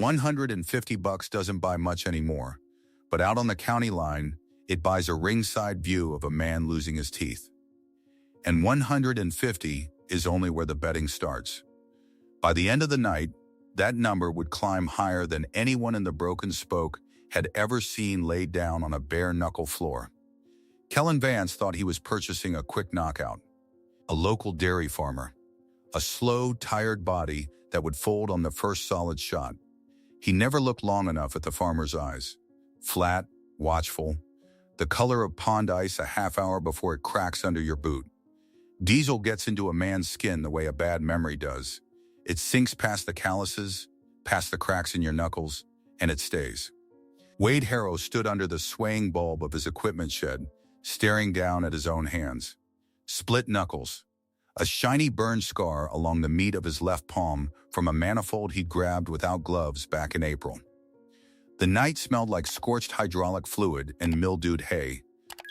$150 doesn't buy much anymore, but out on the county line, it buys a ringside view of a man losing his teeth. And 150 is only where the betting starts. By the end of the night, that number would climb higher than anyone in the Broken Spoke had ever seen laid down on a bare-knuckle floor. Kellen Vance thought he was purchasing a quick knockout. A local dairy farmer. A slow, tired body that would fold on the first solid shot. He never looked long enough at the farmer's eyes. Flat, watchful, the color of pond ice a half hour before it cracks under your boot. Diesel gets into a man's skin the way a bad memory does. It sinks past the calluses, past the cracks in your knuckles, and it stays. Wade Harrow stood under the swaying bulb of his equipment shed, staring down at his own hands. Split knuckles. A shiny burn scar along the meat of his left palm from a manifold he'd grabbed without gloves back in April. The night smelled like scorched hydraulic fluid and mildewed hay,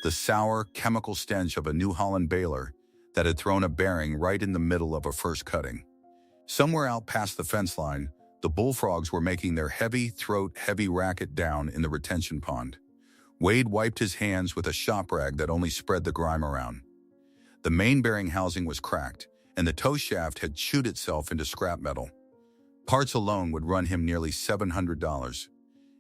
the sour, chemical stench of a New Holland baler that had thrown a bearing right in the middle of a first cutting. Somewhere out past the fence line, the bullfrogs were making their heavy racket down in the retention pond. Wade wiped his hands with a shop rag that only spread the grime around. The main bearing housing was cracked, and the tow shaft had chewed itself into scrap metal. Parts alone would run him nearly $700.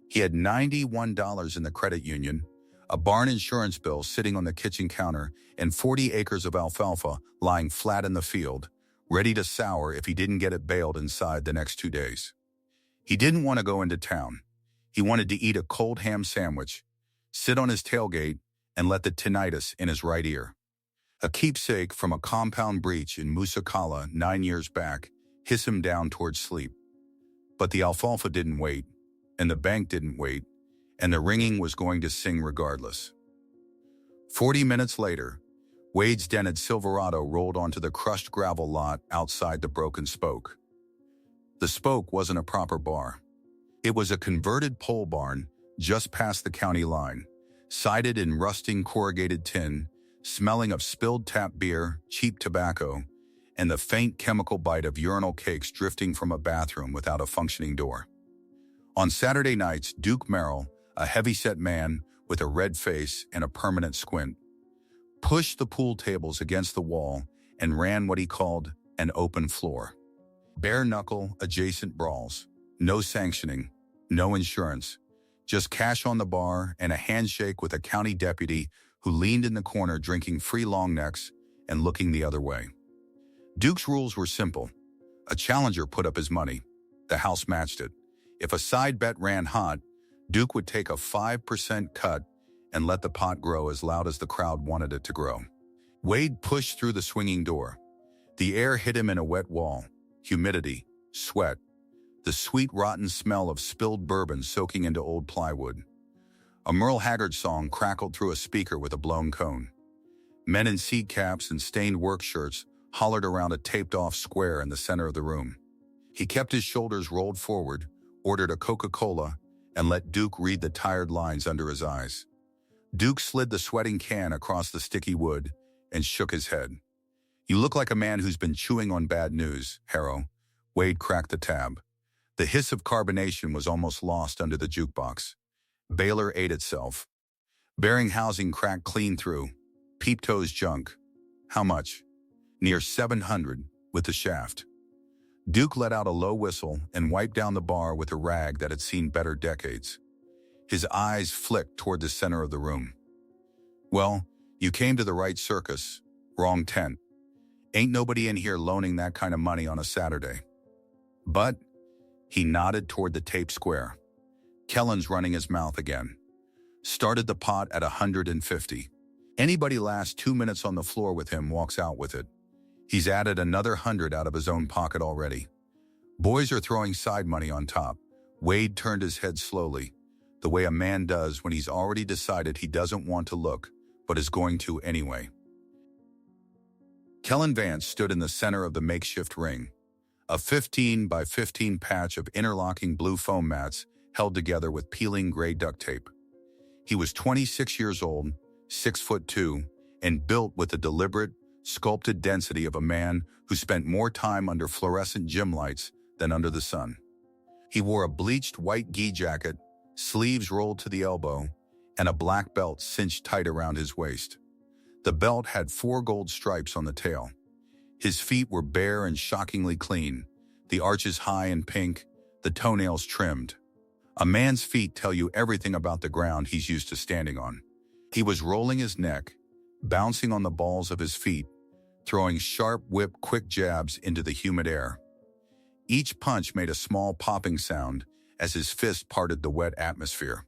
He had $91 in the credit union, a barn insurance bill sitting on the kitchen counter, and 40 acres of alfalfa lying flat in the field, ready to sour if he didn't get it baled inside the next 2 days. He didn't want to go into town. He wanted to eat a cold ham sandwich, sit on his tailgate, and let the tinnitus in his right ear, a keepsake from a compound breach in Musakala 9 years back, hiss him down towards sleep. But the alfalfa didn't wait, and the bank didn't wait, and the ringing was going to sing regardless. 40 minutes later, Wade's dented Silverado rolled onto the crushed gravel lot outside the Broken Spoke. The Spoke wasn't a proper bar. It was a converted pole barn just past the county line, sided in rusting corrugated tin, smelling of spilled tap beer, cheap tobacco, and the faint chemical bite of urinal cakes drifting from a bathroom without a functioning door. On Saturday nights, Duke Merrill, a heavy-set man with a red face and a permanent squint, pushed the pool tables against the wall and ran what he called an open floor. Bare-knuckle, adjacent brawls. No sanctioning, no insurance, just cash on the bar and a handshake with a county deputy who leaned in the corner drinking free long necks and looking the other way. Duke's rules were simple. A challenger put up his money. The house matched it. If a side bet ran hot, Duke would take a 5% cut and let the pot grow as loud as the crowd wanted it to grow. Wade pushed through the swinging door. The air hit him in a wet wall. Humidity, sweat, the sweet rotten smell of spilled bourbon soaking into old plywood. A Merle Haggard song crackled through a speaker with a blown cone. Men in seat caps and stained work shirts hollered around a taped-off square in the center of the room. He kept his shoulders rolled forward, ordered a Coca-Cola, and let Duke read the tired lines under his eyes. Duke slid the sweating can across the sticky wood and shook his head. "You look like a man who's been chewing on bad news, Harrow." Wade cracked the tab. The hiss of carbonation was almost lost under the jukebox. Baylor ate itself. Bearing housing cracked clean through. Peep toes junk. How much? Near 700 with the shaft. Duke let out a low whistle and wiped down the bar with a rag that had seen better decades. His eyes flicked toward the center of the room. "Well, you came to the right circus. Wrong tent. Ain't nobody in here loaning that kind of money on a Saturday." But he nodded toward the tape square. Kellen's running his mouth again. Started the pot at 150. Anybody lasts 2 minutes on the floor with him walks out with it. He's added another 100 out of his own pocket already. Boys are throwing side money on top. Wade turned his head slowly, the way a man does when he's already decided he doesn't want to look, but is going to anyway. Kellen Vance stood in the center of the makeshift ring, a 15 by 15 patch of interlocking blue foam mats held together with peeling gray duct tape. He was 26 years old, 6'2", and built with the deliberate, sculpted density of a man who spent more time under fluorescent gym lights than under the sun. He wore a bleached white gi jacket, sleeves rolled to the elbow, and a black belt cinched tight around his waist. The belt had 4 gold stripes on the tail. His feet were bare and shockingly clean, the arches high and pink, the toenails trimmed. A man's feet tell you everything about the ground he's used to standing on. He was rolling his neck, bouncing on the balls of his feet, throwing sharp quick jabs into the humid air. Each punch made a small popping sound as his fist parted the wet atmosphere.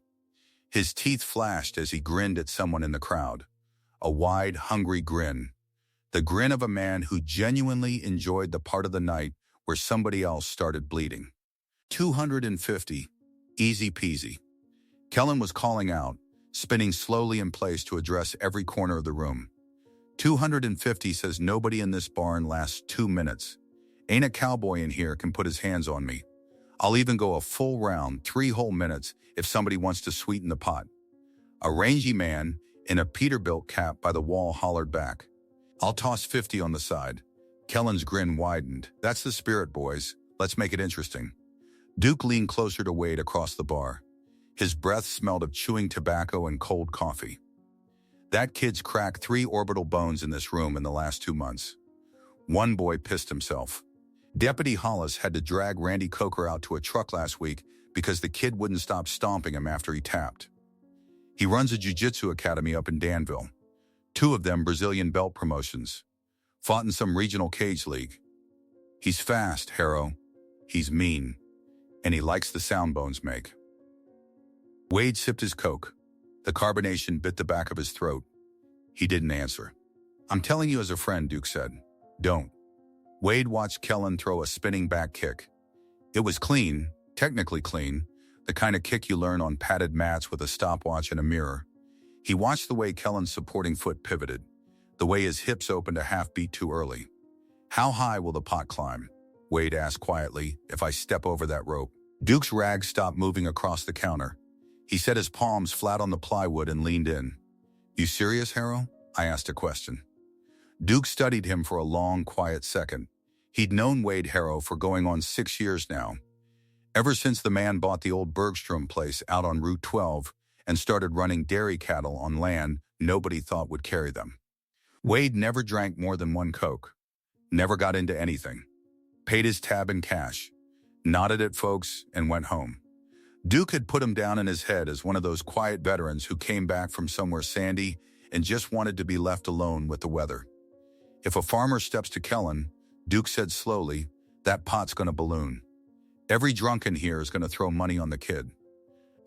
His teeth flashed as he grinned at someone in the crowd. A wide, hungry grin. The grin of a man who genuinely enjoyed the part of the night where somebody else started bleeding. 250. Easy peasy. Kellen was calling out, spinning slowly in place to address every corner of the room. 250 says nobody in this barn lasts 2 minutes. Ain't a cowboy in here can put his hands on me. I'll even go a full round, 3 whole minutes, if somebody wants to sweeten the pot. A rangy man in a Peterbilt cap by the wall hollered back. I'll toss 50 on the side. Kellen's grin widened. That's the spirit, boys. Let's make it interesting. Duke leaned closer to Wade across the bar. His breath smelled of chewing tobacco and cold coffee. That kid's cracked 3 orbital bones in this room in the last 2 months. One boy pissed himself. Deputy Hollis had to drag Randy Coker out to a truck last week because the kid wouldn't stop stomping him after he tapped. He runs a jiu-jitsu academy up in Danville. 2 of them Brazilian belt promotions. Fought in some regional cage league. He's fast, Harrow. He's mean. And he likes the sound bones make. Wade sipped his Coke. The carbonation bit the back of his throat. He didn't answer. I'm telling you as a friend, Duke said. Don't. Wade watched Kellen throw a spinning back kick. It was clean, technically clean, the kind of kick you learn on padded mats with a stopwatch and a mirror. He watched the way Kellen's supporting foot pivoted, the way his hips opened a half beat too early. How high will the pot climb? Wade asked quietly, if I step over that rope. Duke's rag stopped moving across the counter. He set his palms flat on the plywood and leaned in. You serious, Harrow? I asked a question. Duke studied him for a long, quiet second. He'd known Wade Harrow for going on 6 years now. Ever since the man bought the old Bergstrom place out on Route 12 and started running dairy cattle on land nobody thought would carry them. Wade never drank more than 1 Coke. Never got into anything. Paid his tab in cash. Nodded at folks and went home. Duke had put him down in his head as one of those quiet veterans who came back from somewhere sandy and just wanted to be left alone with the weather. If a farmer steps to Kellen, Duke said slowly, that pot's gonna balloon. Every drunk in here is gonna throw money on the kid.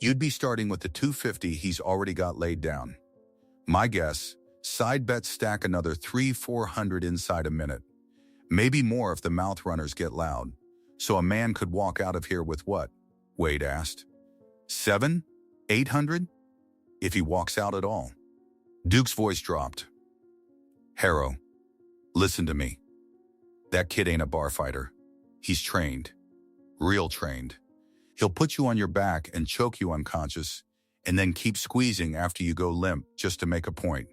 You'd be starting with the 250 he's already got laid down. My guess, side bets stack another 300-400 inside a minute. Maybe more if the mouth runners get loud. So a man could walk out of here with what? Wade asked. 700-800? If he walks out at all. Duke's voice dropped. Harrow, listen to me. That kid ain't a bar fighter. He's trained. Real trained. He'll put you on your back and choke you unconscious, and then keep squeezing after you go limp just to make a point.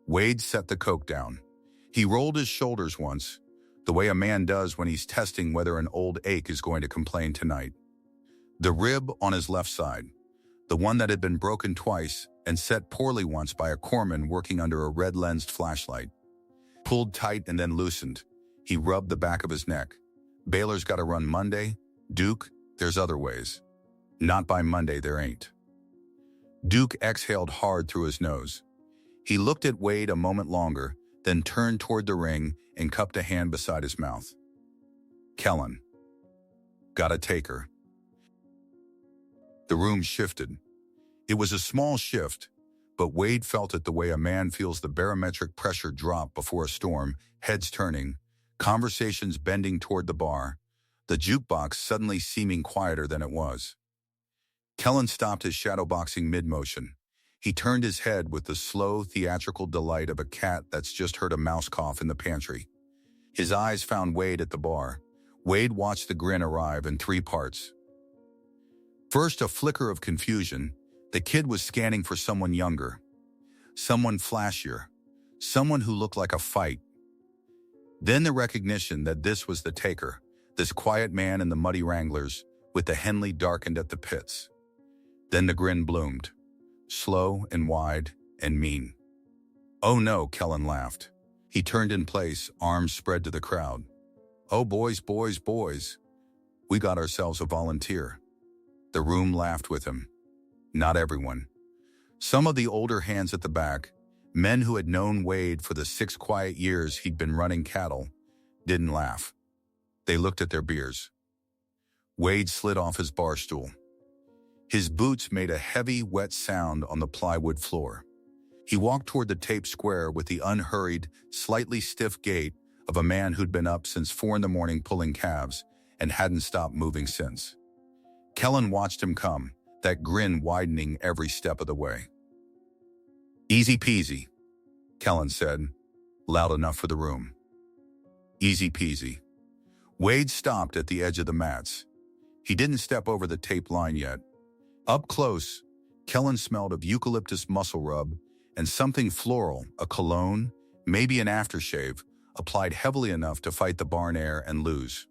Wade set the Coke down. He rolled his shoulders once, the way a man does when he's testing whether an old ache is going to complain tonight. The rib on his left side, the one that had been broken twice and set poorly once by a corpsman working under a red-lensed flashlight. Pulled tight and then loosened. He rubbed the back of his neck. Baylor's got to run Monday. Duke, there's other ways. Not by Monday, there ain't. Duke exhaled hard through his nose. He looked at Wade a moment longer, then turned toward the ring and cupped a hand beside his mouth. Kellen. Gotta take her. The room shifted. It was a small shift, but Wade felt it the way a man feels the barometric pressure drop before a storm, heads turning, conversations bending toward the bar, the jukebox suddenly seeming quieter than it was. Kellen stopped his shadowboxing mid-motion. He turned his head with the slow, theatrical delight of a cat that's just heard a mouse cough in the pantry. His eyes found Wade at the bar. Wade watched the grin arrive in 3 parts. First, a flicker of confusion. The kid was scanning for someone younger, someone flashier, someone who looked like a fight. Then the recognition that this was the taker, this quiet man in the muddy Wranglers, with the Henley darkened at the pits. Then the grin bloomed, slow and wide and mean. "Oh no," Kellen laughed. He turned in place, arms spread to the crowd. "Oh boys, boys, boys, we got ourselves a volunteer." The room laughed with him. Not everyone. Some of the older hands at the back, men who had known Wade for the 6 quiet years he'd been running cattle, didn't laugh. They looked at their beers. Wade slid off his bar stool. His boots made a heavy, wet sound on the plywood floor. He walked toward the taped square with the unhurried, slightly stiff gait of a man who'd been up since 4 a.m. pulling calves and hadn't stopped moving since. Kellen watched him come, that grin widening every step of the way. "Easy peasy," Kellen said, loud enough for the room. Easy peasy. Wade stopped at the edge of the mats. He didn't step over the tape line yet. Up close, Kellen smelled of eucalyptus muscle rub and something floral, a cologne, maybe an aftershave, applied heavily enough to fight the barn air and lose.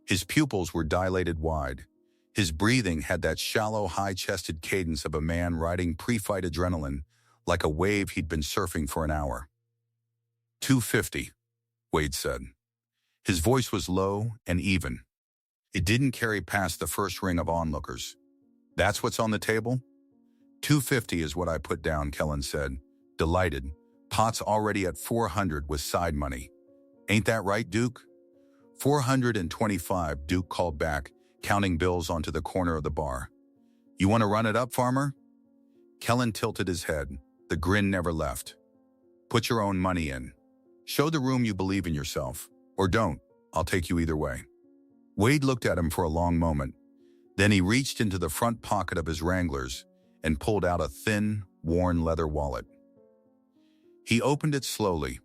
His pupils were dilated wide. His breathing had that shallow, high-chested cadence of a man riding pre-fight adrenaline, like a wave he'd been surfing for an hour. "250, Wade said. His voice was low and even. It didn't carry past the first ring of onlookers. "That's what's on the table?" "250 is what I put down," Kellen said, delighted. "Pot's already at 400 with side money. Ain't that right, Duke?" 425, Duke called back, counting bills onto the corner of the bar. "You want to run it up, farmer?" Kellen tilted his head. The grin never left. "Put your own money in. Show the room you believe in yourself. Or don't. I'll take you either way." Wade looked at him for a long moment. Then he reached into the front pocket of his Wranglers and pulled out a thin, worn leather wallet. He opened it slowly.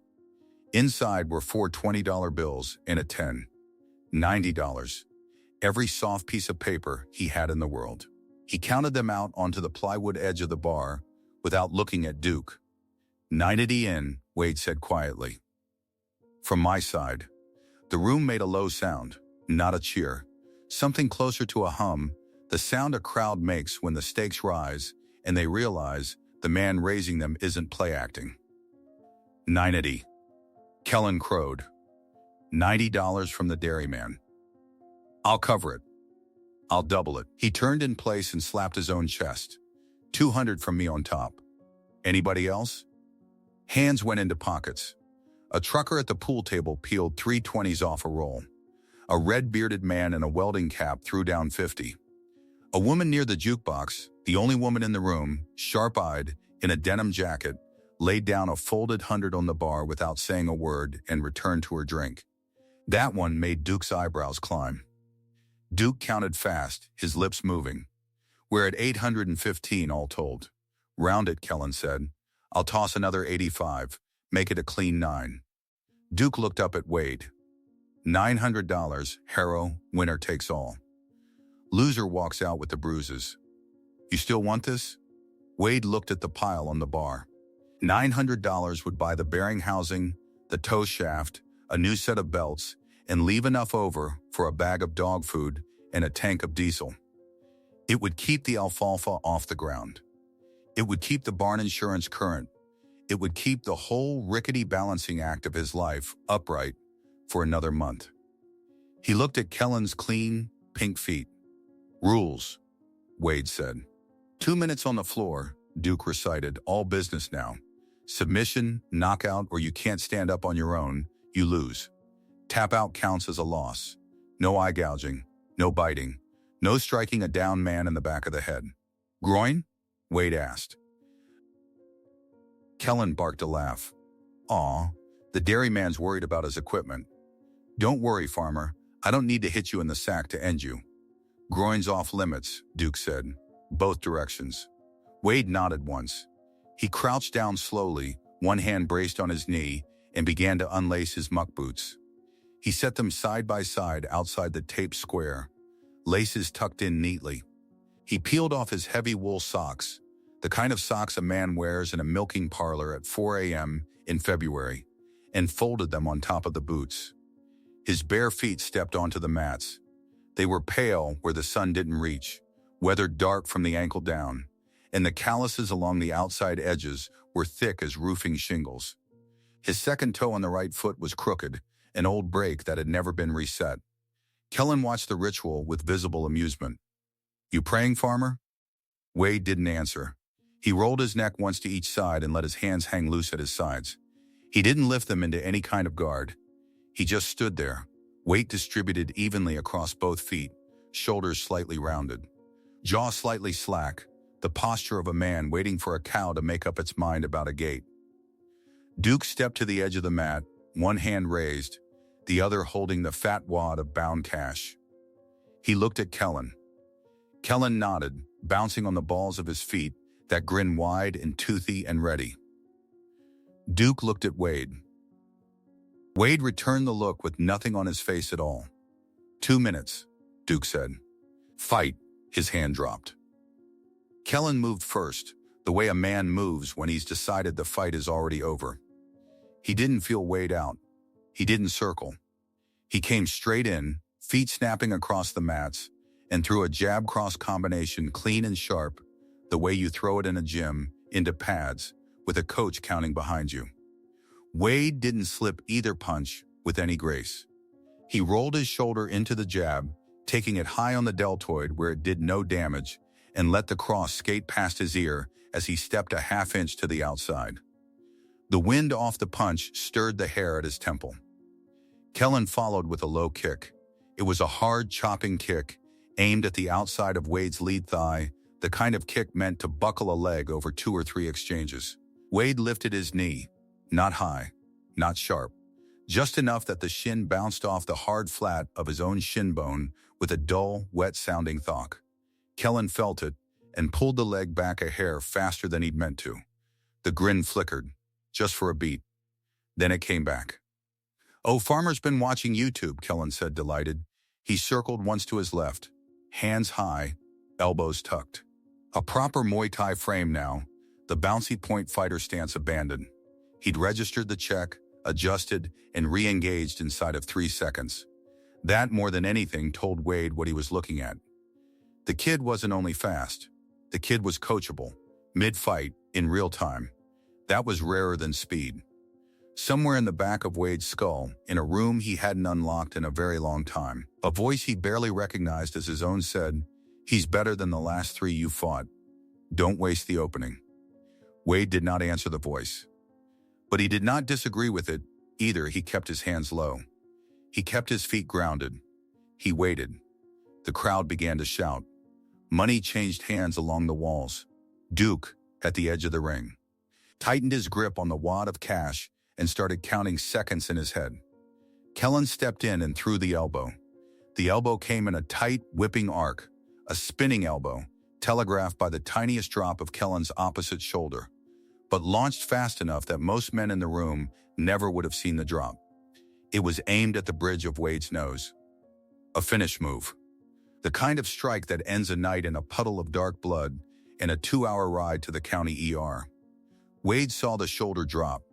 Inside were 4 $20 bills and a 10. $90. Every soft piece of paper he had in the world. He counted them out onto the plywood edge of the bar without looking at Duke. "90 in," Wade said quietly. From my side. The room made a low sound, not a cheer. Something closer to a hum, the sound a crowd makes when the stakes rise and they realize the man raising them isn't play acting. 90. Kellen crowed. $90 from the dairyman. "I'll cover it. I'll double it." He turned in place and slapped his own chest. 200 from me on top. "Anybody else?" Hands went into pockets. A trucker at the pool table peeled 3 20s off a roll. A red-bearded man in a welding cap threw down 50. A woman near the jukebox, the only woman in the room, sharp-eyed, in a denim jacket, laid down a folded 100 on the bar without saying a word and returned to her drink. That one made Duke's eyebrows climb. Duke counted fast, his lips moving. "We're at 815 all told." "Round it," Kellen said. "I'll toss another 85. Make it a clean 9. Duke looked up at Wade. $900, Harrow, winner takes all. Loser walks out with the bruises. "You still want this?" Wade looked at the pile on the bar. $900 would buy the bearing housing, the tow shaft, a new set of belts, and leave enough over for a bag of dog food and a tank of diesel. It would keep the alfalfa off the ground. It would keep the barn insurance current. It would keep the whole rickety balancing act of his life upright for another month. He looked at Kellen's clean, pink feet. "Rules," Wade said. 2 minutes on the floor, Duke recited, "All business now. Submission, knockout, or you can't stand up on your own, you lose. Tap out counts as a loss. No eye gouging, no biting, no striking a down man in the back of the head." "Groin?" Wade asked. Kellen barked a laugh. "Aw, the dairyman's worried about his equipment." "Don't worry, farmer. I don't need to hit you in the sack to end you." "Groin's off limits," Duke said. "Both directions." Wade nodded once. He crouched down slowly, one hand braced on his knee, and began to unlace his muck boots. He set them side by side outside the taped square, laces tucked in neatly. He peeled off his heavy wool socks, the kind of socks a man wears in a milking parlor at 4 a.m. in February, and folded them on top of the boots. His bare feet stepped onto the mats. They were pale where the sun didn't reach, weathered dark from the ankle down, and the calluses along the outside edges were thick as roofing shingles. His second toe on the right foot was crooked, an old break that had never been reset. Kellen watched the ritual with visible amusement. "You praying, farmer?" Wade didn't answer. He rolled his neck once to each side and let his hands hang loose at his sides. He didn't lift them into any kind of guard. He just stood there, weight distributed evenly across both feet, shoulders slightly rounded, jaw slightly slack, the posture of a man waiting for a cow to make up its mind about a gate. Duke stepped to the edge of the mat, one hand raised, the other holding the fat wad of bound cash. He looked at Kellen. Kellen nodded, bouncing on the balls of his feet, that grin wide and toothy and ready. Duke looked at Wade. Wade returned the look with nothing on his face at all. 2 minutes, Duke said. Fight, his hand dropped. Kellen moved first, the way a man moves when he's decided the fight is already over. He didn't feel Wade out. He didn't circle. He came straight in, feet snapping across the mats, and threw a jab-cross combination clean and sharp, the way you throw it in a gym, into pads, with a coach counting behind you. Wade didn't slip either punch with any grace. He rolled his shoulder into the jab, taking it high on the deltoid where it did no damage, and let the cross skate past his ear as he stepped a half-inch to the outside. The wind off the punch stirred the hair at his temple. Kellen followed with a low kick. It was a hard, chopping kick, aimed at the outside of Wade's lead thigh, the kind of kick meant to buckle a leg over 2 or 3 exchanges. Wade lifted his knee, not high, not sharp, just enough that the shin bounced off the hard flat of his own shin bone with a dull, wet-sounding thwack. Kellen felt it and pulled the leg back a hair faster than he'd meant to. The grin flickered, just for a beat. Then it came back. "Oh, Farmer's been watching YouTube," Kellen said, delighted. He circled once to his left, hands high, elbows tucked. A proper Muay Thai frame now, the bouncy point fighter stance abandoned. He'd registered the check, adjusted, and re-engaged inside of 3 seconds. That, more than anything, told Wade what he was looking at. The kid wasn't only fast. The kid was coachable, mid-fight, in real time. That was rarer than speed. Somewhere in the back of Wade's skull, in a room he hadn't unlocked in a very long time, a voice he barely recognized as his own said, "He's better than the last 3 you fought. Don't waste the opening." Wade did not answer the voice. But he did not disagree with it either. He kept his hands low. He kept his feet grounded. He waited. The crowd began to shout. Money changed hands along the walls. Duke, at the edge of the ring, tightened his grip on the wad of cash and started counting seconds in his head. Kellen stepped in and threw the elbow. The elbow came in a tight, whipping arc, a spinning elbow, telegraphed by the tiniest drop of Kellen's opposite shoulder, but launched fast enough that most men in the room never would have seen the drop. It was aimed at the bridge of Wade's nose. A finish move. The kind of strike that ends a night in a puddle of dark blood and a 2-hour ride to the county ER. Wade saw the shoulder drop.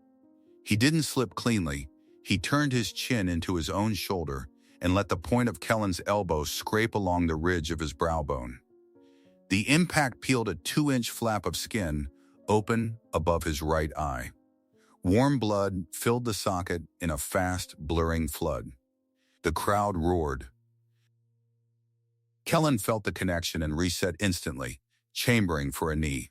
He didn't slip cleanly. He turned his chin into his own shoulder and let the point of Kellen's elbow scrape along the ridge of his brow bone. The impact peeled a 2-inch flap of skin open above his right eye. Warm blood filled the socket in a fast, blurring flood. The crowd roared. Kellen felt the connection and reset instantly, chambering for a knee.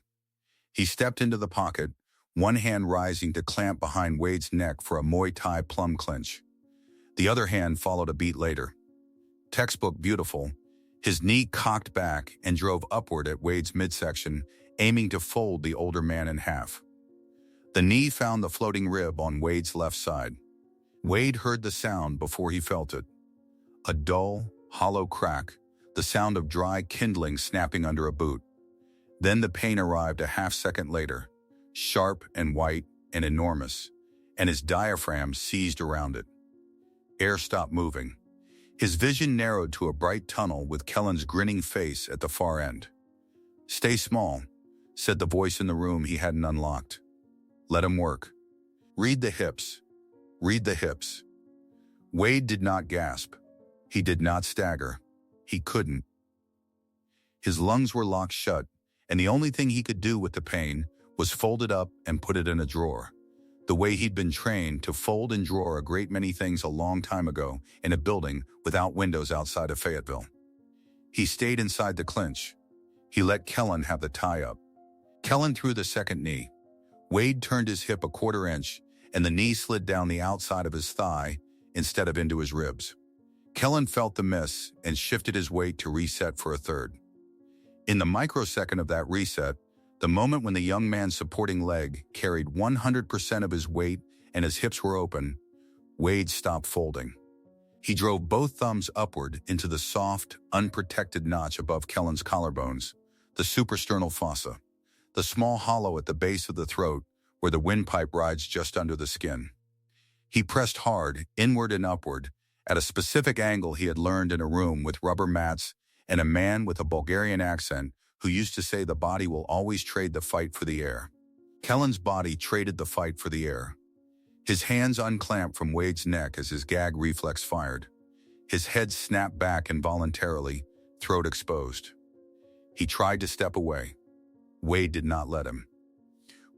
He stepped into the pocket, one hand rising to clamp behind Wade's neck for a Muay Thai plum clinch. The other hand followed a beat later. Textbook beautiful, his knee cocked back and drove upward at Wade's midsection, aiming to fold the older man in half. The knee found the floating rib on Wade's left side. Wade heard the sound before he felt it. A dull, hollow crack, the sound of dry kindling snapping under a boot. Then the pain arrived a half-second later, sharp and white and enormous, and his diaphragm seized around it. Air stopped moving. His vision narrowed to a bright tunnel with Kellen's grinning face at the far end. "Stay small," said the voice in the room he hadn't unlocked. "Let him work. Read the hips. Read the hips." Wade did not gasp. He did not stagger. He couldn't. His lungs were locked shut, and the only thing he could do with the pain was fold it up and put it in a drawer, the way he'd been trained to fold and drawer a great many things a long time ago in a building without windows outside of Fayetteville. He stayed inside the clinch. He let Kellen have the tie-up. Kellen threw the second knee. Wade turned his hip a quarter inch, and the knee slid down the outside of his thigh instead of into his ribs. Kellen felt the miss and shifted his weight to reset for a third. In the microsecond of that reset, the moment when the young man's supporting leg carried 100% of his weight and his hips were open, Wade stopped folding. He drove both thumbs upward into the soft, unprotected notch above Kellen's collarbones, the suprasternal fossa, the small hollow at the base of the throat where the windpipe rides just under the skin. He pressed hard, inward and upward, at a specific angle he had learned in a room with rubber mats and a man with a Bulgarian accent who used to say the body will always trade the fight for the air. Kellen's body traded the fight for the air. His hands unclamped from Wade's neck as his gag reflex fired. His head snapped back involuntarily, throat exposed. He tried to step away. Wade did not let him.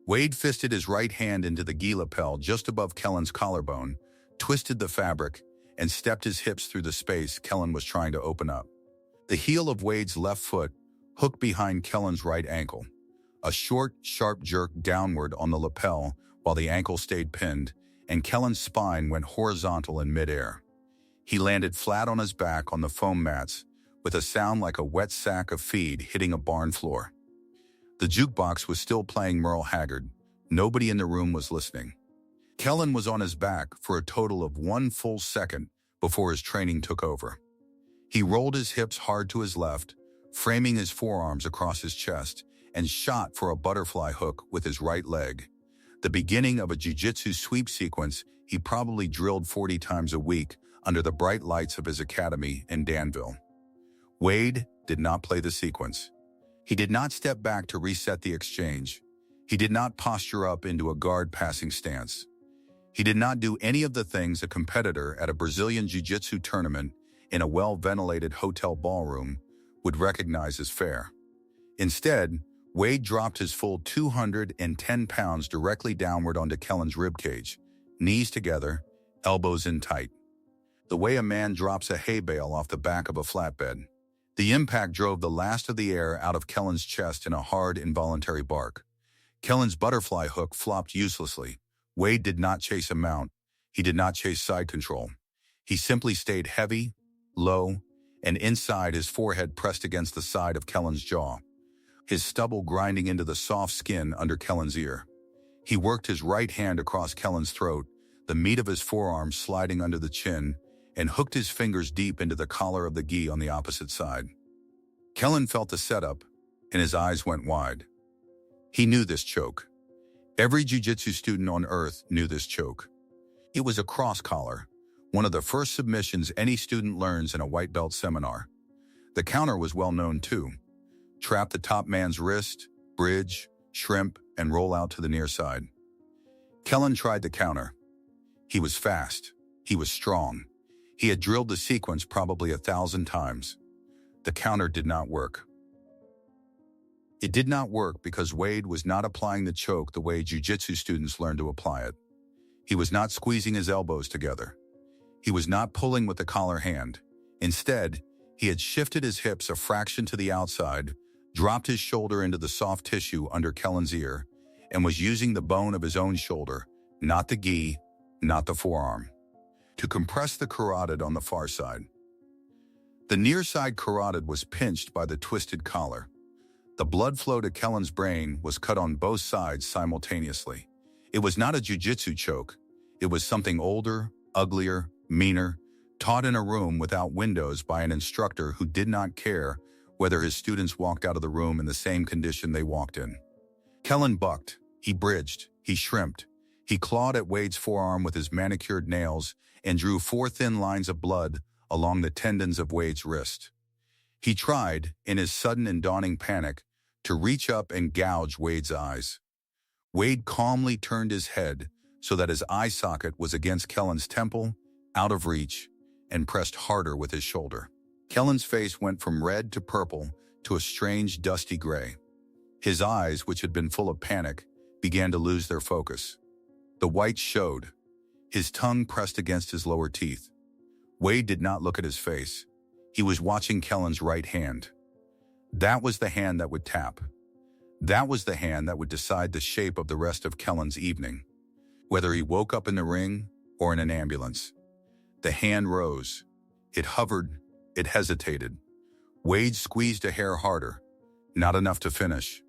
Wade fisted his right hand into the gi lapel just above Kellen's collarbone, twisted the fabric, and stepped his hips through the space Kellen was trying to open up. The heel of Wade's left foot hooked behind Kellen's right ankle. A short, sharp jerk downward on the lapel while the ankle stayed pinned, and Kellen's spine went horizontal in midair. He landed flat on his back on the foam mats, with a sound like a wet sack of feed hitting a barn floor. The jukebox was still playing Merle Haggard. Nobody in the room was listening. Kellen was on his back for a total of 1 full second before his training took over. He rolled his hips hard to his left, framing his forearms across his chest, and shot for a butterfly hook with his right leg. The beginning of a jiu-jitsu sweep sequence he probably drilled 40 times a week under the bright lights of his academy in Danville. Wade did not play the sequence. He did not step back to reset the exchange. He did not posture up into a guard passing stance. He did not do any of the things a competitor at a Brazilian jiu-jitsu tournament in a well-ventilated hotel ballroom would recognize as fair. Instead, Wade dropped his full 210 pounds directly downward onto Kellen's ribcage, knees together, elbows in tight. The way a man drops a hay bale off the back of a flatbed. The impact drove the last of the air out of Kellen's chest in a hard, involuntary bark. Kellen's butterfly hook flopped uselessly. Wade did not chase a mount. He did not chase side control. He simply stayed heavy, low, and inside, his forehead pressed against the side of Kellen's jaw, his stubble grinding into the soft skin under Kellen's ear. He worked his right hand across Kellen's throat, the meat of his forearm sliding under the chin, and hooked his fingers deep into the collar of the gi on the opposite side. Kellen felt the setup, and his eyes went wide. He knew this choke. Every jiu-jitsu student on earth knew this choke. It was a cross collar, one of the first submissions any student learns in a white belt seminar. The counter was well known too. Trap the top man's wrist, bridge, shrimp, and roll out to the near side. Kellen tried the counter. He was fast. He was strong. He had drilled the sequence probably 1,000 times. The counter did not work. It did not work because Wade was not applying the choke the way jiu-jitsu students learn to apply it. He was not squeezing his elbows together. He was not pulling with the collar hand. Instead, he had shifted his hips a fraction to the outside, dropped his shoulder into the soft tissue under Kellen's ear, and was using the bone of his own shoulder, not the gi, not the forearm, to compress the carotid on the far side. The near side carotid was pinched by the twisted collar. The blood flow to Kellen's brain was cut on both sides simultaneously. It was not a jiu-jitsu choke. It was something older, uglier, meaner, taught in a room without windows by an instructor who did not care whether his students walked out of the room in the same condition they walked in. Kellen bucked. He bridged. He shrimped. He clawed at Wade's forearm with his manicured nails and drew 4 thin lines of blood along the tendons of Wade's wrist. He tried, in his sudden and dawning panic, to reach up and gouge Wade's eyes. Wade calmly turned his head so that his eye socket was against Kellen's temple, out of reach, and pressed harder with his shoulder. Kellen's face went from red to purple to a strange dusty gray. His eyes, which had been full of panic, began to lose their focus. The whites showed. His tongue pressed against his lower teeth. Wade did not look at his face. He was watching Kellen's right hand. That was the hand that would tap. That was the hand that would decide the shape of the rest of Kellen's evening, whether he woke up in the ring or in an ambulance. The hand rose. It hovered. It hesitated. Wade squeezed a hair harder. Not enough to finish.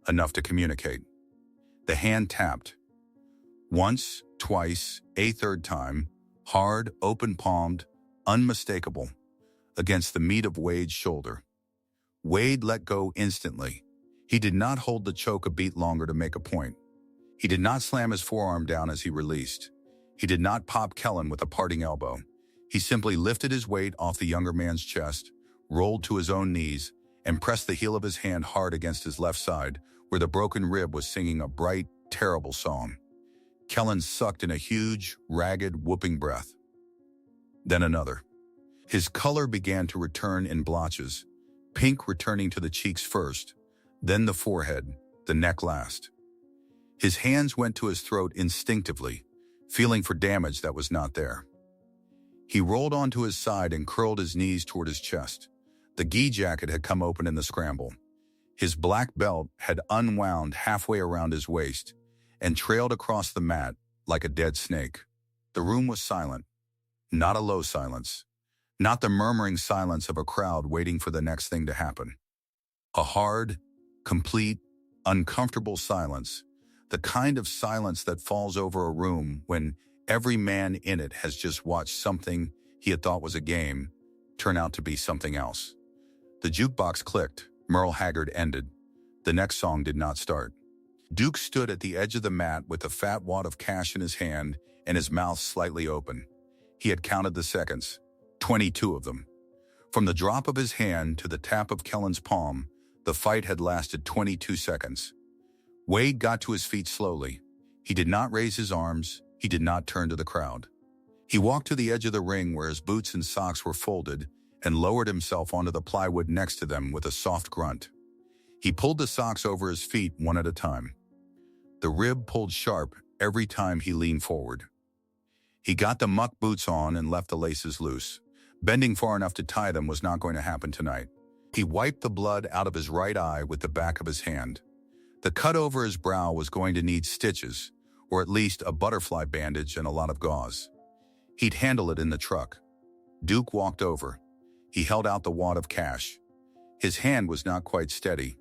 Enough to communicate. The hand tapped. Once, twice, a third time, hard, open-palmed, unmistakable, against the meat of Wade's shoulder. Wade let go instantly. He did not hold the choke a beat longer to make a point. He did not slam his forearm down as he released. He did not pop Kellen with a parting elbow. He simply lifted his weight off the younger man's chest, rolled to his own knees, and pressed the heel of his hand hard against his left side, where the broken rib was singing a bright, terrible song. Kellen sucked in a huge, ragged, whooping breath. Then another. His color began to return in blotches, pink returning to the cheeks first, then the forehead, the neck last. His hands went to his throat instinctively, feeling for damage that was not there. He rolled onto his side and curled his knees toward his chest. The gi jacket had come open in the scramble. His black belt had unwound halfway around his waist and trailed across the mat like a dead snake. The room was silent. Not a low silence. Not the murmuring silence of a crowd waiting for the next thing to happen. A hard, complete, uncomfortable silence. The kind of silence that falls over a room when every man in it has just watched something he had thought was a game turn out to be something else. The jukebox clicked. Merle Haggard ended. The next song did not start. Duke stood at the edge of the mat with a fat wad of cash in his hand and his mouth slightly open. He had counted the seconds, 22 of them. From the drop of his hand to the tap of Kellen's palm, the fight had lasted 22 seconds. Wade got to his feet slowly. He did not raise his arms. He did not turn to the crowd. He walked to the edge of the ring where his boots and socks were folded and lowered himself onto the plywood next to them with a soft grunt. He pulled the socks over his feet one at a time. The rib pulled sharp every time he leaned forward. He got the muck boots on and left the laces loose. Bending far enough to tie them was not going to happen tonight. He wiped the blood out of his right eye with the back of his hand. The cut over his brow was going to need stitches, or at least a butterfly bandage and a lot of gauze. He'd handle it in the truck. Duke walked over. He held out the wad of cash. His hand was not quite steady.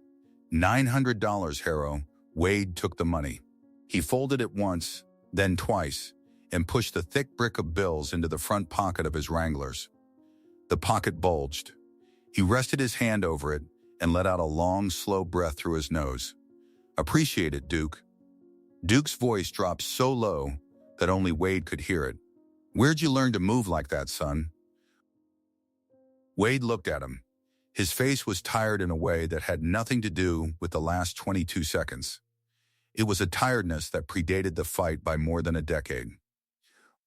$900, Harrow. Wade took the money. He folded it once, then twice, and pushed the thick brick of bills into the front pocket of his Wranglers. The pocket bulged. He rested his hand over it and let out a long, slow breath through his nose. Appreciate it, Duke. Duke's voice dropped so low that only Wade could hear it. Where'd you learn to move like that, son? Wade looked at him. His face was tired in a way that had nothing to do with the last 22 seconds. It was a tiredness that predated the fight by more than a decade.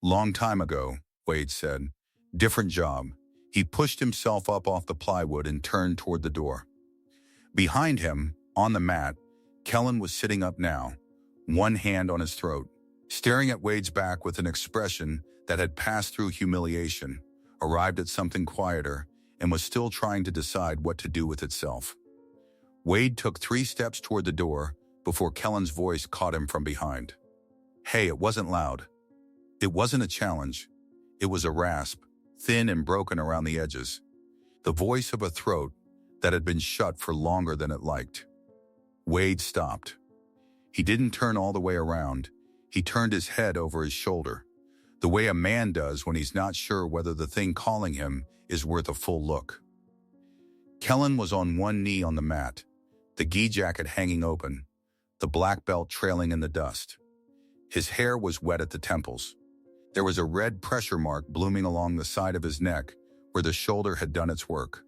Long time ago, Wade said. Different job. He pushed himself up off the plywood and turned toward the door. Behind him, on the mat, Kellen was sitting up now, one hand on his throat, staring at Wade's back with an expression that had passed through humiliation, arrived at something quieter, and was still trying to decide what to do with itself. Wade took 3 steps toward the door before Kellen's voice caught him from behind. Hey, it wasn't loud. It wasn't a challenge. It was a rasp, thin and broken around the edges. The voice of a throat that had been shut for longer than it liked. Wade stopped. He didn't turn all the way around. He turned his head over his shoulder, the way a man does when he's not sure whether the thing calling him is worth a full look. Kellen was on one knee on the mat, the gi jacket hanging open, the black belt trailing in the dust. His hair was wet at the temples. There was a red pressure mark blooming along the side of his neck where the shoulder had done its work.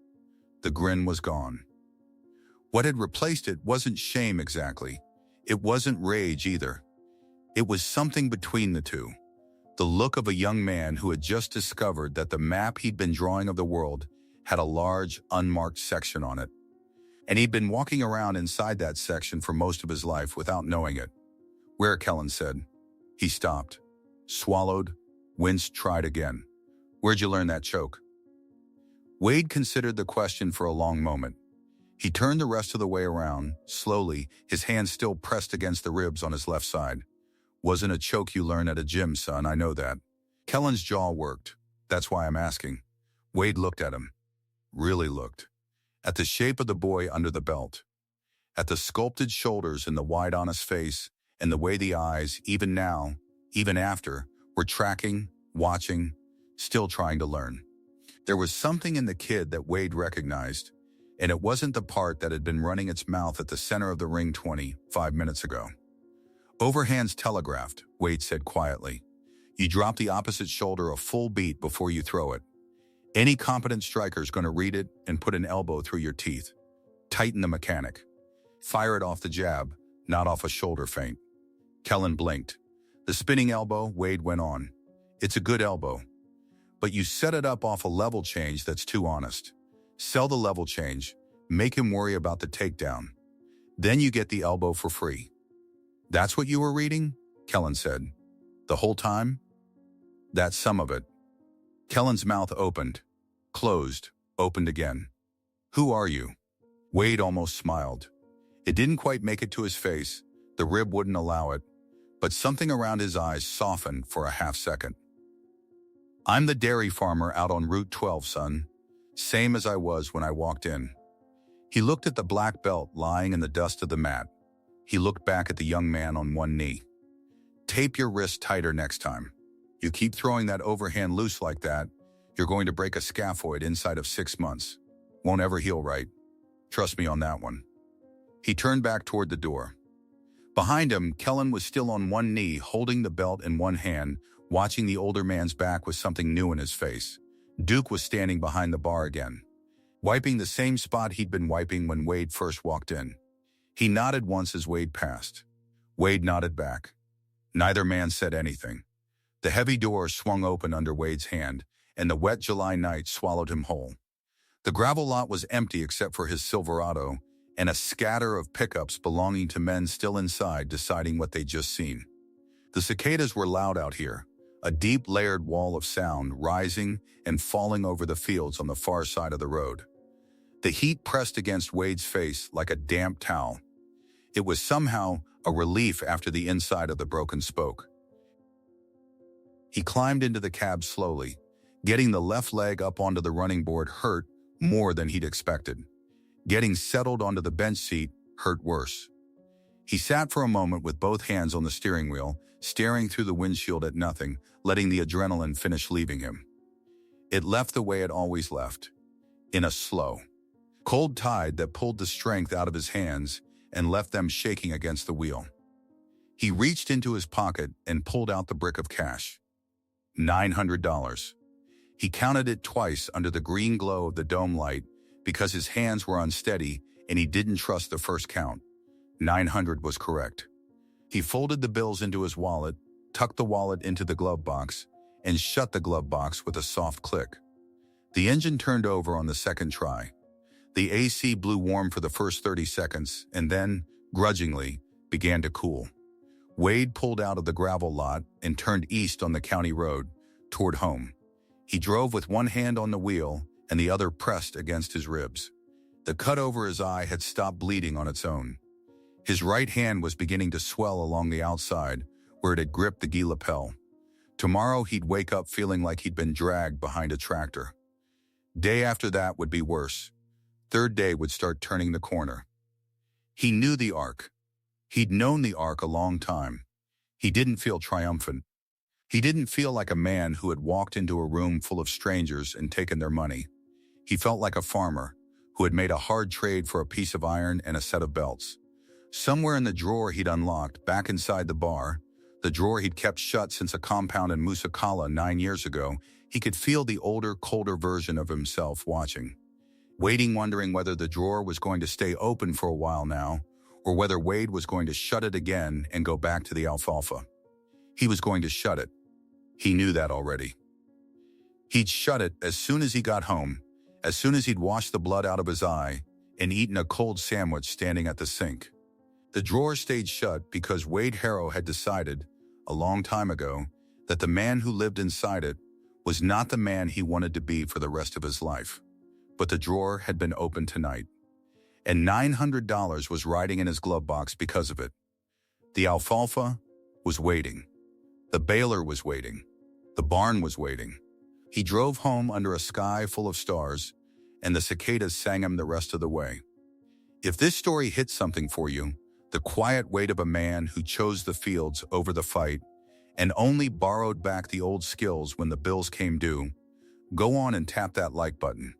The grin was gone. What had replaced it wasn't shame exactly. It wasn't rage either. It was something between the two. The look of a young man who had just discovered that the map he'd been drawing of the world had a large, unmarked section on it, and he'd been walking around inside that section for most of his life without knowing it. "Where?" Kellen said. He stopped, swallowed, winced, tried again. "Where'd you learn that choke?" Wade considered the question for a long moment. He turned the rest of the way around, slowly, his hands still pressed against the ribs on his left side. "Wasn't a choke you learn at a gym, son, I know that." Kellen's jaw worked. "That's why I'm asking." Wade looked at him. Really looked. At the shape of the boy under the belt. At the sculpted shoulders and the wide, honest face, and the way the eyes, even now, even after, were tracking, watching, still trying to learn. There was something in the kid that Wade recognized, and it wasn't the part that had been running its mouth at the center of the ring 25 minutes ago. "Overhands telegraphed," Wade said quietly. "You drop the opposite shoulder a full beat before you throw it. Any competent striker's going to read it and put an elbow through your teeth. Tighten the mechanic. Fire it off the jab, not off a shoulder feint." Kellen blinked. "The spinning elbow," Wade went on. "It's a good elbow. But you set it up off a level change that's too honest. Sell the level change. Make him worry about the takedown. Then you get the elbow for free." "That's what you were reading?" Kellen said. "The whole time?" "That's some of it." Kellen's mouth opened, closed, opened again. "Who are you?" Wade almost smiled. It didn't quite make it to his face. The rib wouldn't allow it. But something around his eyes softened for a half second. "I'm the dairy farmer out on Route 12, son. Same as I was when I walked in." He looked at the black belt lying in the dust of the mat. He looked back at the young man on one knee. "Tape your wrist tighter next time. You keep throwing that overhand loose like that, you're going to break a scaphoid inside of 6 months. Won't ever heal right. Trust me on that one." He turned back toward the door. Behind him, Kellen was still on one knee, holding the belt in one hand, watching the older man's back with something new in his face. Duke was standing behind the bar again, wiping the same spot he'd been wiping when Wade first walked in. He nodded once as Wade passed. Wade nodded back. Neither man said anything. The heavy door swung open under Wade's hand, and the wet July night swallowed him whole. The gravel lot was empty except for his Silverado and a scatter of pickups belonging to men still inside deciding what they'd just seen. The cicadas were loud out here, a deep layered wall of sound rising and falling over the fields on the far side of the road. The heat pressed against Wade's face like a damp towel. It was somehow a relief after the inside of the broken spoke. He climbed into the cab slowly. Getting the left leg up onto the running board hurt more than he'd expected. Getting settled onto the bench seat hurt worse. He sat for a moment with both hands on the steering wheel, staring through the windshield at nothing, letting the adrenaline finish leaving him. It left the way it always left, in a slow, cold tide that pulled the strength out of his hands and left them shaking against the wheel. He reached into his pocket and pulled out the brick of cash. $900. He counted it twice under the green glow of the dome light because his hands were unsteady and he didn't trust the first count. 900 was correct. He folded the bills into his wallet, tucked the wallet into the glove box, and shut the glove box with a soft click. The engine turned over on the second try. The AC blew warm for the first 30 seconds and then, grudgingly, began to cool. Wade pulled out of the gravel lot and turned east on the county road, toward home. He drove with one hand on the wheel and the other pressed against his ribs. The cut over his eye had stopped bleeding on its own. His right hand was beginning to swell along the outside, where it had gripped the gui lapel. Tomorrow he'd wake up feeling like he'd been dragged behind a tractor. Day after that would be worse. Third day would start turning the corner. He knew the arc. He'd known the arc a long time. He didn't feel triumphant. He didn't feel like a man who had walked into a room full of strangers and taken their money. He felt like a farmer who had made a hard trade for a piece of iron and a set of belts. Somewhere in the drawer he'd unlocked, back inside the bar, the drawer he'd kept shut since a compound in Musakala 9 years ago, he could feel the older, colder version of himself watching. Waiting, wondering whether the drawer was going to stay open for a while now, or whether Wade was going to shut it again and go back to the alfalfa. He was going to shut it. He knew that already. He'd shut it as soon as he got home, as soon as he'd washed the blood out of his eye and eaten a cold sandwich standing at the sink. The drawer stayed shut because Wade Harrow had decided, a long time ago, that the man who lived inside it was not the man he wanted to be for the rest of his life. But the drawer had been opened tonight, and $900 was riding in his glove box because of it. The alfalfa was waiting. The baler was waiting. The barn was waiting. He drove home under a sky full of stars, and the cicadas sang him the rest of the way. If this story hits something for you, the quiet weight of a man who chose the fields over the fight and only borrowed back the old skills when the bills came due, go on and tap that like button.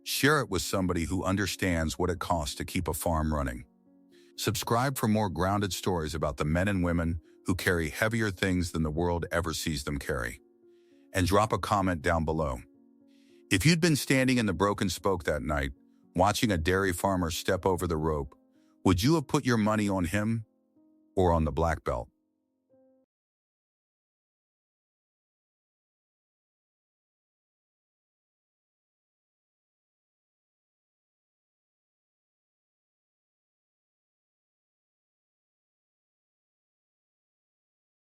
Share it with somebody who understands what it costs to keep a farm running. Subscribe for more grounded stories about the men and women who carry heavier things than the world ever sees them carry. And drop a comment down below. If you'd been standing in the broken spoke that night, watching a dairy farmer step over the rope, would you have put your money on him or on the black belt?